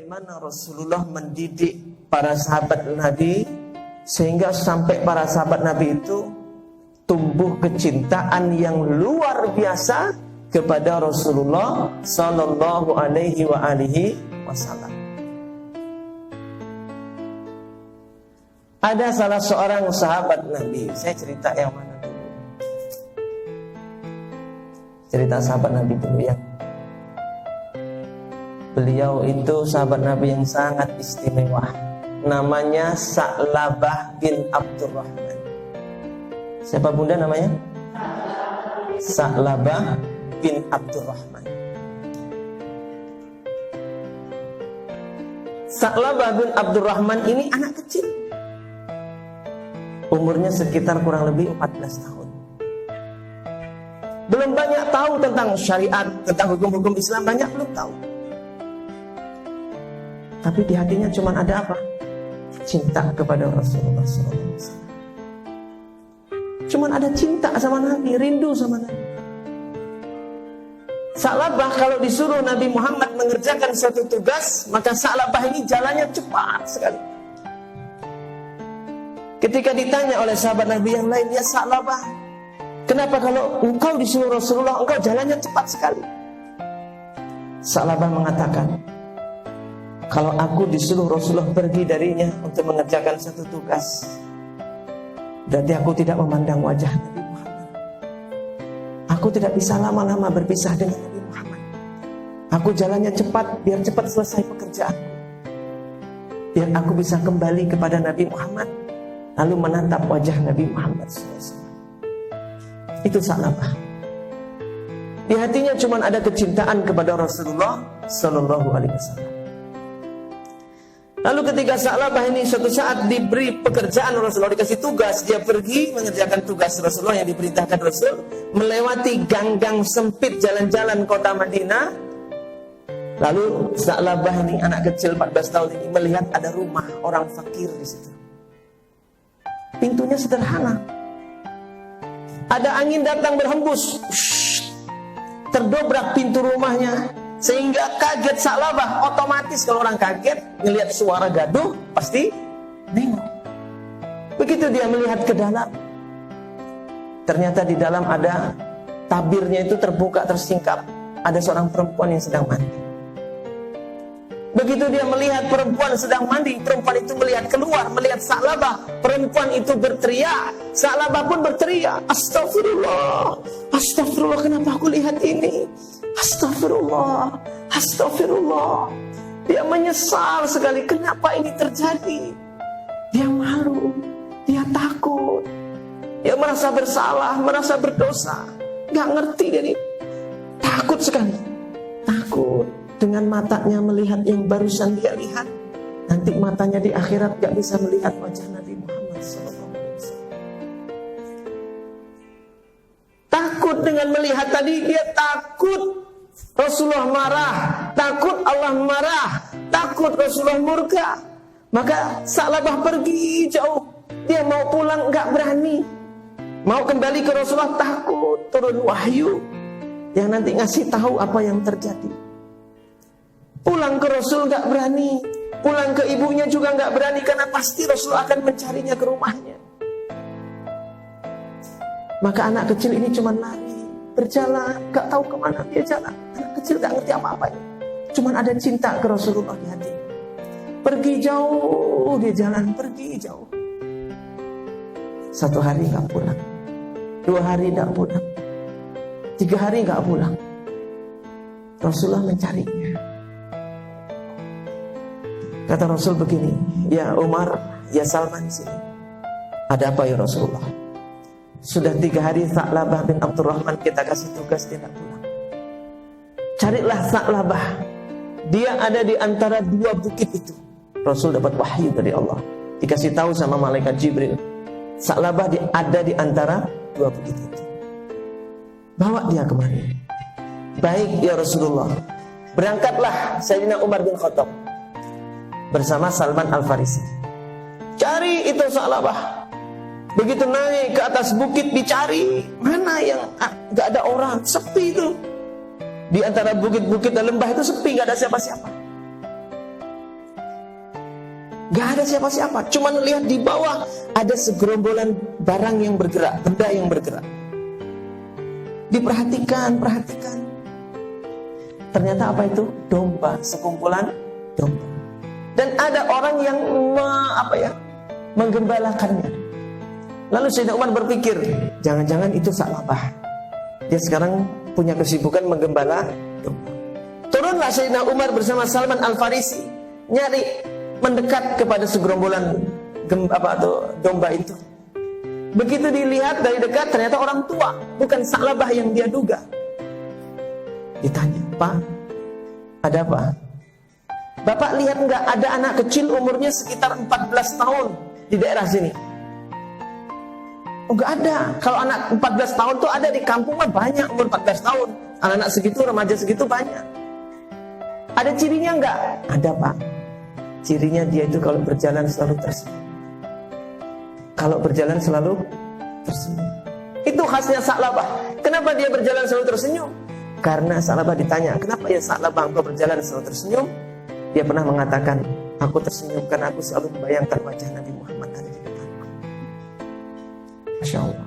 bagaimana Rasulullah mendidik para sahabat Nabi sehingga sampai para sahabat Nabi itu tumbuh kecintaan yang luar biasa kepada Rasulullah sallallahu alaihi wasallam. Ada salah seorang sahabat Nabi, saya cerita yang mana dulu? Cerita sahabat Nabi dulu ya. Beliau itu sahabat Nabi yang sangat istimewa. Namanya Sa'labah bin Abdurrahman. Siapa bunda namanya? Sa'labah bin Abdurrahman. Sa'labah bin Abdurrahman ini anak kecil. Umurnya sekitar kurang lebih 14 tahun. Belum banyak tahu tentang syariat, tentang hukum-hukum Islam, banyak belum tahu. Tapi di hatinya cuma ada apa? Cinta kepada Rasulullah SAW. Cuma ada cinta sama Nabi, rindu sama Nabi. Sa'labah kalau disuruh Nabi Muhammad mengerjakan suatu tugas, maka Sa'labah ini jalannya cepat sekali. Ketika ditanya oleh sahabat Nabi yang lain, ya Sa'labah, kenapa kalau engkau disuruh Rasulullah, engkau jalannya cepat sekali? Sa'labah mengatakan, kalau aku disuruh Rasulullah pergi darinya untuk mengerjakan satu tugas, berarti aku tidak memandang wajah Nabi Muhammad. Aku tidak bisa lama-lama berpisah dengan Nabi Muhammad. Aku jalannya cepat, biar cepat selesai pekerjaanku, biar aku bisa kembali kepada Nabi Muhammad, lalu menatap wajah Nabi Muhammad SAW. Itu Sa'labah. Di hatinya cuma ada kecintaan kepada Rasulullah Sallallahu Alaihi Wasallam. Lalu ketika Sa'labah ini suatu saat diberi pekerjaan Rasulullah, dikasih tugas, dia pergi mengerjakan tugas Rasulullah yang diperintahkan Rasul, melewati gang-gang sempit jalan-jalan kota Madinah. Lalu Sa'labah ini anak kecil 14 tahun ini melihat ada rumah orang fakir di situ. Pintunya sederhana. Ada angin datang berhembus, terdobrak pintu rumahnya, sehingga kaget Sa'labah. Otomatis kalau orang kaget ngelihat suara gaduh pasti nengok. Begitu dia melihat ke dalam, ternyata di dalam ada tabirnya itu terbuka, tersingkap. Ada seorang perempuan yang sedang mandi. Begitu dia melihat perempuan sedang mandi, perempuan itu melihat keluar, melihat Sa'labah. Perempuan itu berteriak, Sa'labah pun berteriak, Astagfirullah, Astagfirullah, kenapa aku lihat ini? Astagfirullah, Astagfirullah. Dia menyesal sekali, kenapa ini terjadi? Dia malu, dia takut, dia merasa bersalah, merasa berdosa, gak ngerti dia ini. Takut sekali, takut. Dengan matanya melihat yang barusan dia lihat, nanti matanya di akhirat gak bisa melihat wajah Nabi Muhammad SAW. Takut dengan melihat tadi, dia takut Rasulullah marah, takut Allah marah, takut Rasulullah murka. Maka Sa'labah pergi jauh, dia mau pulang gak berani, mau kembali ke Rasulullah takut. Turun wahyu yang nanti ngasih tahu apa yang terjadi. Pulang ke Rasul gak berani, pulang ke ibunya juga gak berani, karena pasti Rasul akan mencarinya ke rumahnya. Maka anak kecil ini cuma lari, berjalan, gak tahu kemana dia jalan. Anak kecil gak ngerti apa-apanya, cuma ada cinta ke Rasulullah di hati. Pergi jauh, dia jalan, pergi jauh. 1 hari gak pulang, 2 hari gak pulang, 3 hari gak pulang. Rasulullah mencarinya. Kata Rasul begini, ya Umar, ya Salman sini. Ada apa ya Rasulullah? Sudah 3 hari Sa'labah bin Abdurrahman kita kasih tugas tidak pulang. Carilah Sa'labah, dia ada di antara 2 bukit itu. Rasul dapat wahyu dari Allah, dikasih tahu sama malaikat Jibril, Sa'labah ada di antara 2 bukit itu. Bawa dia kemari. Baik ya Rasulullah. Berangkatlah Sayyidina Umar bin Khattab bersama Salman Al-Farisi. Cari itu Sa'labah. Begitu naik ke atas bukit dicari, mana yang gak ada orang, sepi itu. Di antara bukit-bukit dan lembah itu sepi, gak ada siapa-siapa. Gak ada siapa-siapa, cuman lihat di bawah ada segerombolan barang yang bergerak, benda yang bergerak. Diperhatikan. Ternyata apa itu? Domba, sekumpulan domba. Dan ada orang yang menggembalakannya. Lalu Sayyidina Umar berpikir, jangan-jangan itu Sa'labah. Dia sekarang punya kesibukan menggembala domba. Turunlah Sayyidina Umar bersama Salman Al-Farisi, mendekat kepada segerombolan domba itu. Begitu dilihat dari dekat, ternyata orang tua, bukan Sa'labah yang dia duga. Ditanya, Pak, ada apa? Bapak lihat enggak ada anak kecil umurnya sekitar 14 tahun di daerah sini? Oh, enggak ada. Kalau anak 14 tahun tuh ada di kampung mah banyak, umur 14 tahun. Anak-anak segitu, remaja segitu banyak. Ada cirinya enggak? Ada, Pak. Cirinya dia itu kalau berjalan selalu tersenyum. Kalau berjalan selalu tersenyum. Itu khasnya Sa'labah. Kenapa dia berjalan selalu tersenyum? Karena Sa'labah ditanya, kenapa ya Sa'labah engkau berjalan selalu tersenyum? Dia pernah mengatakan, aku tersenyum karena aku selalu membayangkan wajah Nabi Muhammad ada di depanku. Masya Allah.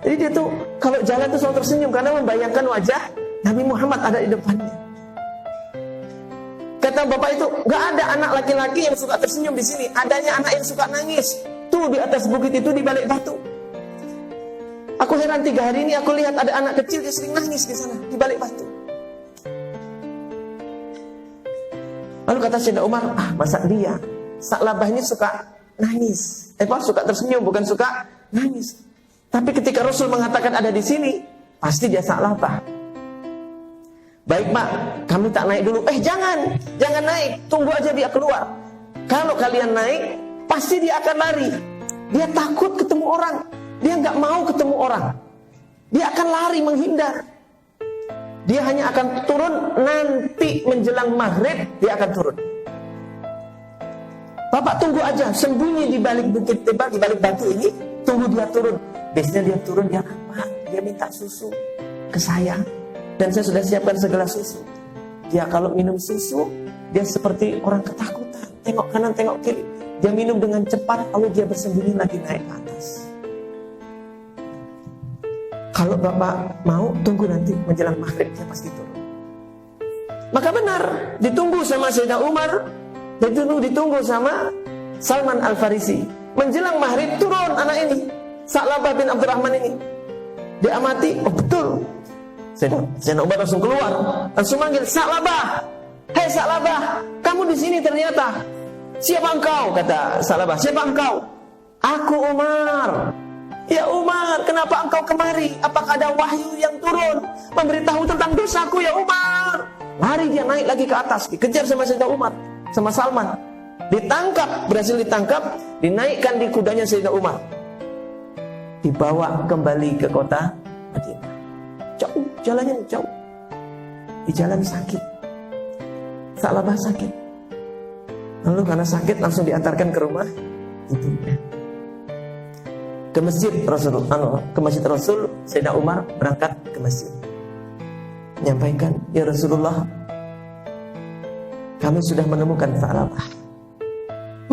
Jadi dia tuh kalau jalan tuh selalu tersenyum karena membayangkan wajah Nabi Muhammad ada di depannya. Kata bapak itu, gak ada anak laki-laki yang suka tersenyum di sini. Adanya anak yang suka nangis. Tuh di atas bukit itu, di balik batu. Aku heran 3 hari ini aku lihat ada anak kecil yang sering nangis di sana, di balik batu. Lalu kata Sayyidina Umar, masa dia Sa'labah ini suka nangis. Suka tersenyum, bukan suka nangis. Tapi ketika Rasul mengatakan ada di sini, pasti dia Sa'labah. Baik Pak, kami tak naik dulu. Jangan naik, tunggu aja dia keluar. Kalau kalian naik, pasti dia akan lari. Dia takut ketemu orang. Dia nggak mau ketemu orang. Dia akan lari menghindar. Dia hanya akan turun nanti menjelang maghrib, dia akan turun. Bapak tunggu aja, sembunyi di balik bukit tebal, di balik batu ini, tunggu dia turun. Biasanya dia turun, dia apa? Dia minta susu ke saya. Dan saya sudah siapkan segelas susu. Dia kalau minum susu, dia seperti orang ketakutan. Tengok kanan, tengok kiri. Dia minum dengan cepat, lalu dia bersembunyi lagi naik ke atas. Kalau Bapak mau, tunggu nanti menjelang maghrib, dia pasti turun. Maka benar, ditunggu sama Sayyidina Umar, dan ditunggu sama Salman Al-Farisi. Menjelang maghrib, turun anak ini, Sa'labah bin Abdurrahman ini. Dia amati, oh betul. Sayyidina Umar langsung keluar, langsung manggil, Sa'labah, hei Sa'labah, kamu di sini ternyata. Siapa engkau? Kata Sa'labah, siapa engkau? Aku Umar. Ya Umar, kenapa engkau kemari? Apakah ada wahyu yang turun memberitahu tentang dosaku ya Umar? Lari dia naik lagi ke atas, dikejar sama Sayyidina Umar, sama Salman. Ditangkap, berhasil ditangkap, dinaikkan di kudanya Sayyidina Umar. Dibawa kembali ke kota Madinah. Jauh, jalannya jauh. Di jalan sakit. Sa'labah sakit. Lalu karena sakit langsung diantarkan ke rumah ibunya. Ke masjid Rasul, Sayyidina Umar berangkat ke masjid. Menyampaikan, ya Rasulullah, kami sudah menemukan Sa'labah.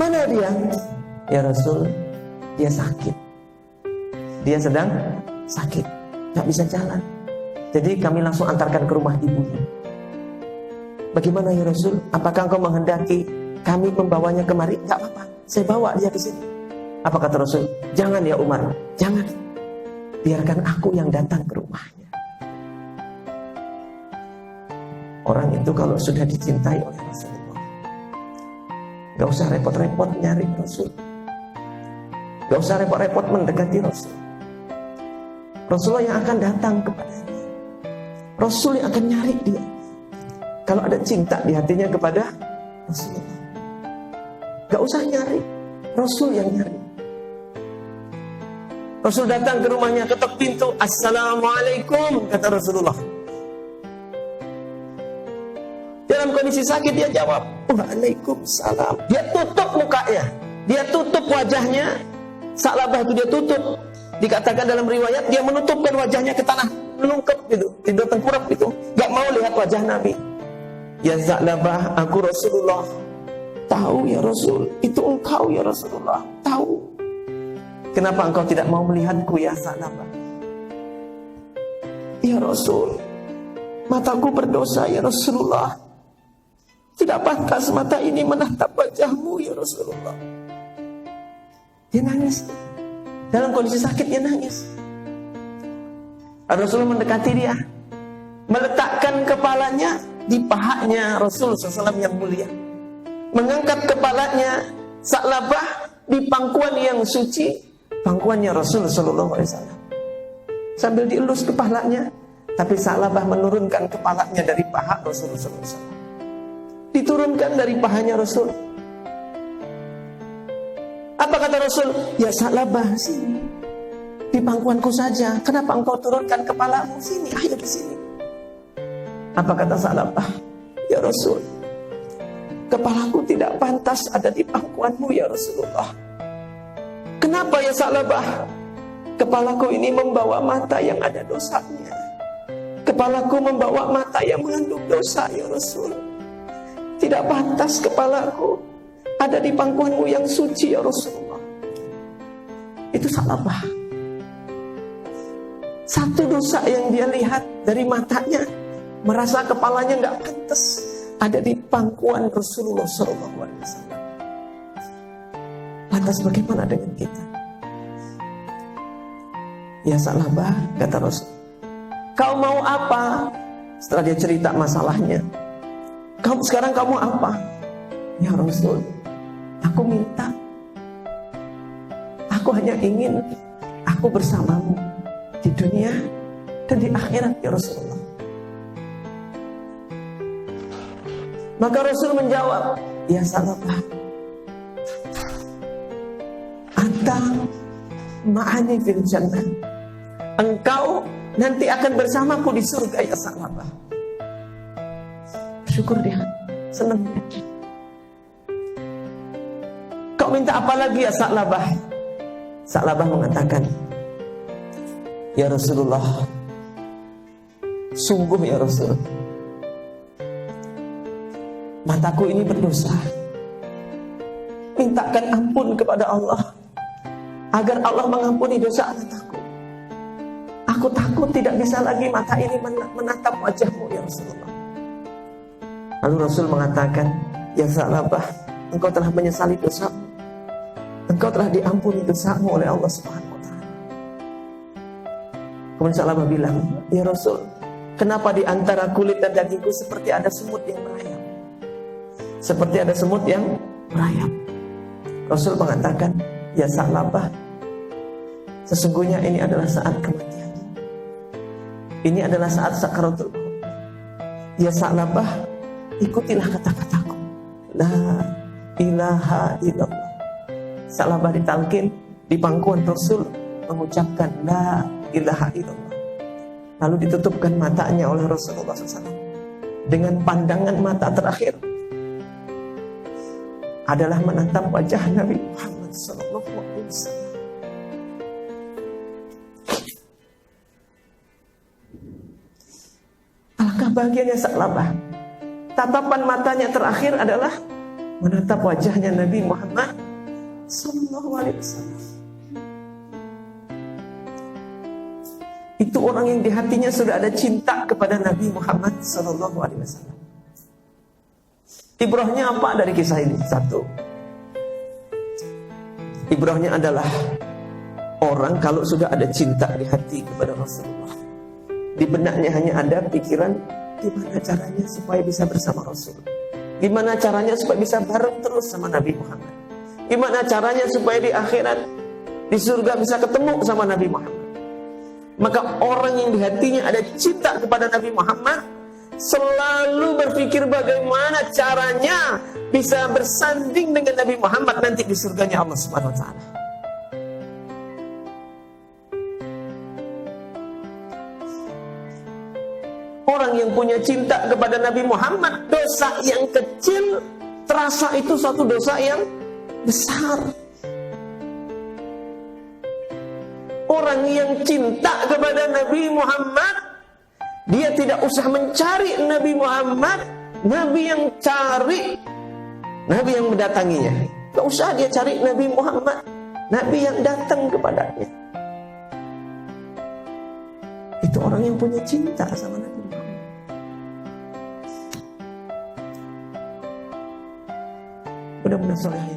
Mana dia? Ya Rasul, dia sakit. Dia sedang sakit, gak bisa jalan. Jadi kami langsung antarkan ke rumah ibunya. Bagaimana ya Rasul? Apakah engkau menghendaki kami membawanya kemari? Gak apa-apa, saya bawa dia ke sini. Apa kata Rasul? Jangan ya Umar, jangan. Biarkan aku yang datang ke rumahnya. Orang itu kalau sudah dicintai oleh Rasulullah, gak usah repot-repot nyari Rasul. Gak usah repot-repot mendekati Rasul. Rasulullah yang akan datang kepadanya. Rasul yang akan nyari dia. Kalau ada cinta di hatinya kepada Rasulullah, gak usah nyari, Rasul yang nyari. Rasul datang ke rumahnya, ketok pintu, Assalamualaikum, kata Rasulullah. Dalam kondisi sakit dia jawab, Waalaikumsalam. Dia tutup mukanya, dia tutup wajahnya. Sa'labah itu dia tutup. Dikatakan dalam riwayat dia menutupkan wajahnya ke tanah, menungkep gitu, tidur tengkurap gitu, gak mau lihat wajah Nabi. Ya Sa'labah, aku Rasulullah. Tahu ya Rasul, itu engkau ya Rasulullah. Tahu. Kenapa engkau tidak mau melihatku ya Sa'labah? Ya Rasul, mataku berdosa ya Rasulullah. Tidak pantas mata ini menatap wajahmu ya Rasulullah. Dia nangis. Dalam kondisi sakit dia nangis. Rasulullah mendekati dia, meletakkan kepalanya di pahanya Rasul SAW yang mulia, mengangkat kepalanya Sa'labah di pangkuan yang suci, pangkuannya Rasul SAW. Sambil dielus kepalanya, tapi Sa'labah menurunkan kepalanya dari paha Rasul SAW. Diturunkan dari pahanya Rasul. Apa kata Rasul? Ya Sa'labah, sini di pangkuanku saja. Kenapa engkau turunkan kepalamu? Sini, ayo di sini. Apa kata Sa'labah? Ya Rasul, kepalaku tidak pantas ada di pangkuanmu ya Rasulullah. Kenapa ya Sa'labah? Kepalaku ini membawa mata yang ada dosanya. Kepalaku membawa mata yang mengandung dosa ya Rasul. Tidak pantas kepalaku ada di pangkuanmu yang suci ya Rasulullah. Itu Sa'labah. Satu dosa yang dia lihat dari matanya, merasa kepalanya nggak pantas ada di pangkuan Rasulullah SAW. Lantas bagaimana dengan kita? Ya Sa'labah, kata Rasul, kau mau apa? Setelah dia cerita masalahnya, sekarang kamu apa? Ya Rasul, aku minta, aku hanya ingin aku bersamamu di dunia dan di akhirat ya Rasulullah. Maka Rasul menjawab, ya Sa'labah, anta ma'ani fil jannah. Engkau nanti akan bersamaku di surga ya Sa'labah. Syukur dia, senang dia. Kau minta apa lagi ya Sa'labah? Sa'labah mengatakan, ya Rasulullah, sungguh ya Rasul, mataku ini berdosa. Mintakan ampun kepada Allah agar Allah mengampuni dosa mataku. Aku takut tidak bisa lagi mata ini menatap wajahmu ya Rasulullah. Lalu Rasul mengatakan, ya Sa'labah, engkau telah menyesali dosamu. Engkau telah diampuni dosamu oleh Allah Subhanahu wa ta'ala. Kemudian Sa'labah bilang, ya Rasul, kenapa di antara kulit dan dagingku seperti ada semut yang merayap? Seperti ada semut yang merayap. Rasul mengatakan, ya Sa'labah, sesungguhnya ini adalah saat kematian. Ini adalah saat sakaratul maut. Ya Sa'labah, ikutilah kata-kataku, la ilaha illallah. Sa'labah ditalkin di pangkuan Rasul mengucapkan la ilaha illallah. Lalu ditutupkan matanya oleh Rasulullah SAW. Dengan pandangan mata terakhir adalah menatap wajah Nabi Muhammad SAW. Alangkah bahagianya Sa'labah. Tatapan matanya terakhir adalah menatap wajahnya Nabi Muhammad SAW. Itu orang yang di hatinya sudah ada cinta kepada Nabi Muhammad SAW. Ibrahnya apa dari kisah ini? Satu, ibrahnya adalah orang kalau sudah ada cinta di hati kepada Rasulullah, di benaknya hanya ada pikiran gimana caranya supaya bisa bersama Rasul, gimana caranya supaya bisa bareng terus sama Nabi Muhammad, gimana caranya supaya di akhirat di surga bisa ketemu sama Nabi Muhammad. Maka orang yang di hatinya ada cinta kepada Nabi Muhammad selalu berpikir bagaimana caranya bisa bersanding dengan Nabi Muhammad nanti di surganya Allah Subhanahu wa ta'ala. Orang yang punya cinta kepada Nabi Muhammad, dosa yang kecil terasa itu suatu dosa yang besar. Orang yang cinta kepada Nabi Muhammad, dia tidak usah mencari Nabi Muhammad. Nabi yang cari Nabi yang mendatanginya. Gak usah dia cari Nabi Muhammad, Nabi yang datang kepadanya. Itu orang yang punya cinta sama Nabi Muhammad. Mudah-mudahan soleh